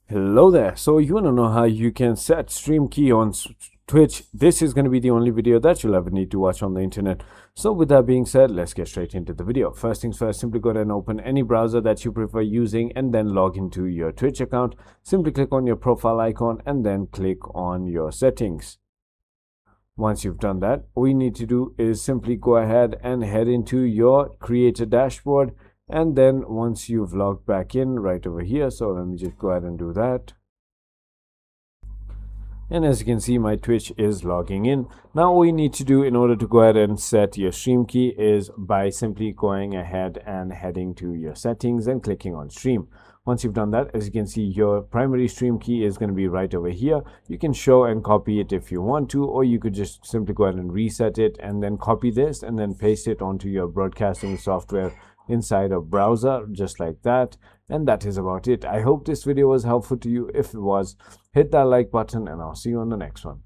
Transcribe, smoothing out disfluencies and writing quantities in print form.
Hello there. So you want to know how you can set stream key on Twitch? This is going to be the only video that you'll ever need to watch on the internet. So with that being said, let's get straight into the video. First things first, simply go ahead and open any browser that you prefer using and then log into your Twitch account. Simply click on your profile icon and then click on your settings. Once you've done that, all you need to do is simply go ahead and head into your creator dashboard. And then once you've logged back in right over here, so let me just go ahead and do that. And as you can see, my Twitch is logging in. Now all you need to do in order to go ahead and set your stream key is by simply going ahead and heading to your settings and clicking on stream. Once you've done that, as you can see, your primary stream key is going to be right over here. You can show and copy it if you want to, or you could just simply go ahead and reset it and then copy this and then paste it onto your broadcasting software inside a browser, just like that. And that is about it. I hope this video was helpful to you. If it was, hit that like button and I'll see you on the next one.